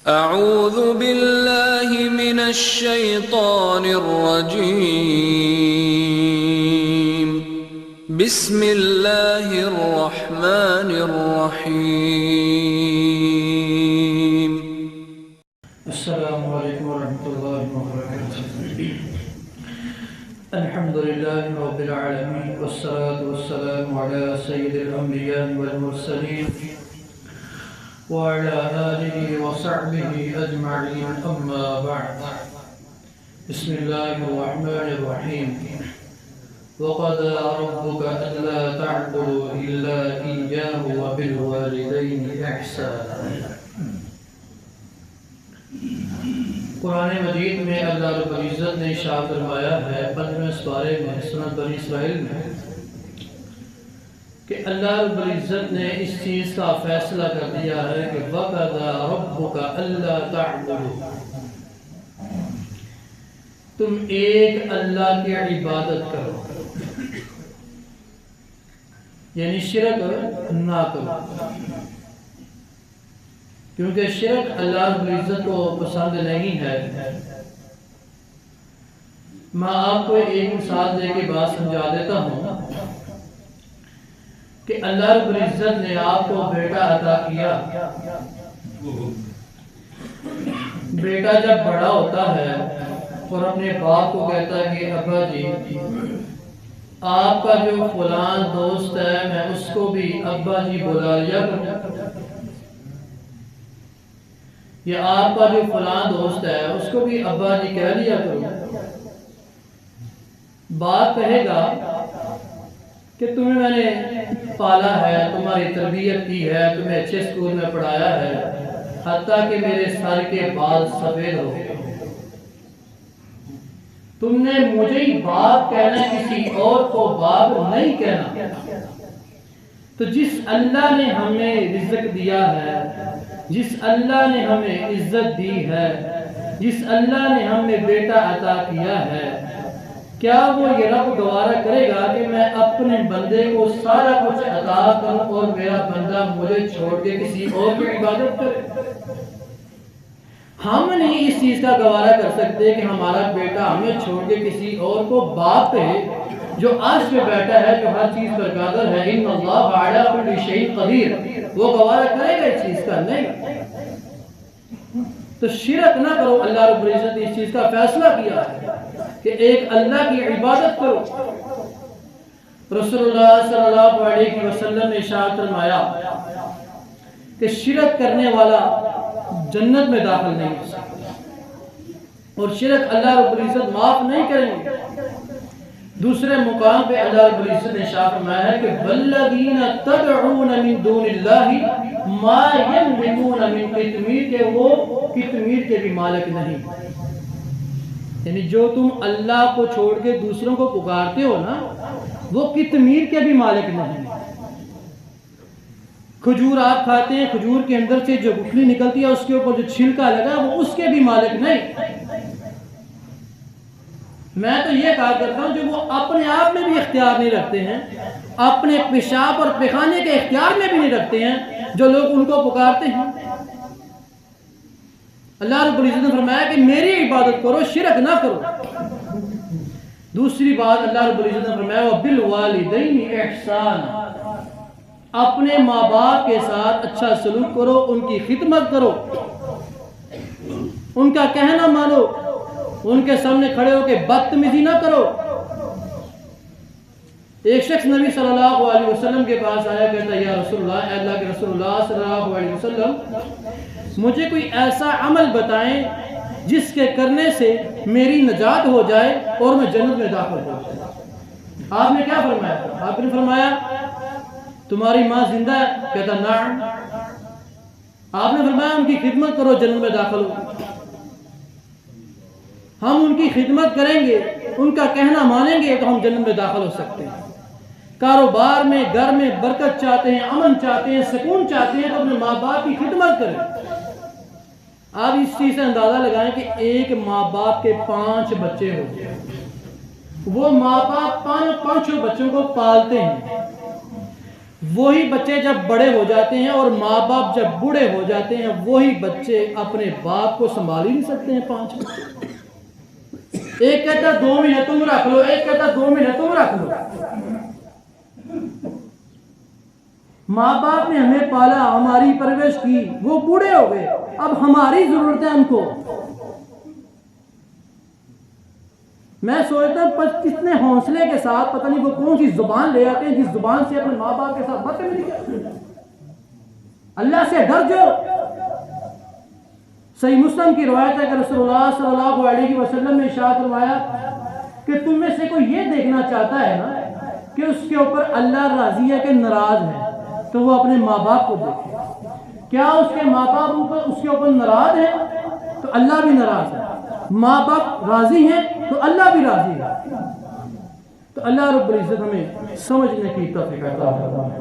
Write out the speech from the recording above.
أعوذ بالله من الشيطان الرجيم. بسم الله الرحمن الرحيم. السلام عليكم ورحمة الله وبركاته. الحمد لله رب العالمين والصلاة والسلام على سيد الأنبياء والمرسلين وعلى آله وصحبه أجمعين، أما بعد. بسم الله الرحمن الرحيم. وقضى ربك ألا تعبدوا إلا إياه وبالوالدين إحسانا. قرآن مجید میں اللہ رب العزت نے ارشاد فرمایا ہے 15ویں سپارے میں سورۃ بنی اسرائیل میں کہ اللہ رب العزت نے اس چیز کا فیصلہ کر دیا ہے کہ وَقَضَى رَبُّكَ أَلَّا تَعْبُدُوا، تم ایک اللہ کی عبادت کرو، یعنی شرک نہ کرو، کیونکہ شرک اللہ رب العزت کو پسند نہیں ہے۔ میں آپ کو ایک مثال دے کے بات سمجھا دیتا ہوں کہ اللہ رب العزت نے آپ کو بیٹا عطا کیا۔ بیٹا جب بڑا ہوتا ہے اور اپنے باپ کو کہتا ہے کہ ابا جی آپ کا جو فلان دوست ہے میں اس کو بھی ابا جی بلا لیا کروں، یا آپ کا جو فلان دوست ہے اس کو بھی ابا جی کہہ لیا کرو۔ باپ کہے گا کہ تمہیں میں نے پالا ہے، تمہاری تربیت کی ہے، تمہیں اچھے اسکول میں پڑھایا ہے، حتیٰ کہ میرے سر کے بال سفید ہو، تم نے مجھے ہی باپ کہنا، کسی اور کو باپ نہیں کہنا۔ تو جس اللہ نے ہمیں رزق دیا ہے، جس اللہ نے ہمیں عزت دی ہے، جس اللہ نے ہمیں بیٹا عطا کیا ہے، کیا وہ یہ رب گوارا کرے گا کہ میں اپنے بندے کو سارا کچھ عطا کروں اور میرا بندہ مجھے چھوڑ کے کسی اور کی عبادت کرے؟ ہم نہیں اس چیز کا گوارا کر سکتے کہ ہمارا بیٹا ہمیں چھوڑ کے کسی اور کو باپ کہے، جو عرش پہ بیٹھا ہے، جو ہر چیز پر قادر ہے۔ ان اللہ علی کل شیء قدیر، وہ گوارا کرے گا اس چیز کا؟ نہیں۔ تو شرک نہ کرو، اللہ رب العزت نے اس چیز کا فیصلہ کیا ہے کہ ایک اللہ کی عبادت کرو۔ رسول اللہ صلی اللہ علیہ وسلم نے ارشاد فرمایا کہ شرک کرنے والا جنت میں داخل نہیں ہو سکتا، اور شرک اللہ رب العزت معاف نہیں کریں گے۔ دوسرے مقام پہ اللہ رب العزت نے ارشاد فرمایا ہے کہ والذین تدعون من دون اللہ ما یملکون من قطمیر، کہ وہ قطمیر کے بھی مالک نہیں۔ یعنی جو تم اللہ کو چھوڑ کے دوسروں کو پکارتے ہو نا، وہ قطمیر کے بھی مالک نہیں۔ کھجور آپ کھاتے ہیں، کھجور کے اندر سے جو گٹھلی نکلتی ہے، اس کے اوپر جو چھلکا لگا وہ اس کے بھی مالک نہیں۔ میں تو یہ کہا کرتا ہوں جو وہ اپنے آپ میں بھی اختیار نہیں رکھتے ہیں، اپنے پیشاب اور پیخانے کے اختیار میں بھی نہیں رکھتے ہیں، جو لوگ ان کو پکارتے ہیں۔ اللہ رب العزت نے فرمایا کہ میری عبادت کرو، شرک نہ کرو۔ دوسری بات اللہ رب العزت نے فرمایا وَبِالْوَالِدَيْنِ احسانا، اپنے ماں باپ کے ساتھ اچھا سلوک کرو، ان کی خدمت کرو، ان کا کہنا مانو، ان کے سامنے کھڑے ہو کے بدتمیزی نہ کرو۔ ایک شخص نبی صلی اللہ علیہ وسلم کے پاس آیا، کہتا یا رسول اللہ، اے اللہ کے رسول اللہ صلی اللہ علیہ وسلم، مجھے کوئی ایسا عمل بتائیں جس کے کرنے سے میری نجات ہو جائے اور میں جنت میں داخل ہو جائے۔ آپ نے کیا فرمایا؟ آپ نے فرمایا تمہاری ماں زندہ ہے؟ کہتا نعم۔ آپ نے فرمایا ان کی خدمت کرو، جنت میں داخل ہو۔ ہم ان کی خدمت کریں گے، ان کا کہنا مانیں گے تو ہم جنت میں داخل ہو سکتے ہیں۔ کاروبار میں، گھر میں برکت چاہتے ہیں، امن چاہتے ہیں، سکون چاہتے ہیں تو اپنے ماں باپ کی خدمت کریں۔ آپ اس چیز سے اندازہ لگائیں کہ ایک ماں باپ کے 5 بچے ہوتے ہیں، وہ ماں باپ 5 بچوں کو پالتے ہیں، وہی بچے جب بڑے ہو جاتے ہیں اور ماں باپ جب بوڑھے ہو جاتے ہیں وہی بچے اپنے باپ کو سنبھال ہی نہیں سکتے ہیں 5 بچے. ایک کہتا 2 مہینے تم رکھ لو, ایک کہتا 2 مہینے تم رکھ لو. ماں باپ نے ہمیں پالا, ہماری پرورش کی, وہ بوڑھے ہو گئے, اب ہماری ضرورت ہے ان کو. میں سوچتا ہوں کتنے حوصلے کے ساتھ پتہ نہیں وہ کون سی زبان لے آتے ہیں جس زبان سے اپنے ماں باپ کے ساتھ بدتمیزی کرتے ہیں. اللہ سے ڈر جو. صحیح مسلم کی روایت ہے کہ رسول اللہ صلی اللہ علیہ وسلم نے ارشاد فرمایا کہ تم میں سے کوئی یہ دیکھنا چاہتا ہے نا کہ اس کے اوپر اللہ راضی ہے کہ ناراض ہے, تو وہ اپنے ماں باپ کو دیکھے. کیا اس کے ماں باپ اس کے اوپر ناراض ہیں تو اللہ بھی ناراض ہے, ماں باپ راضی ہیں تو اللہ بھی راضی ہے. تو اللہ رب العزت ہمیں سمجھنے کی توفیق عطا فرمائے.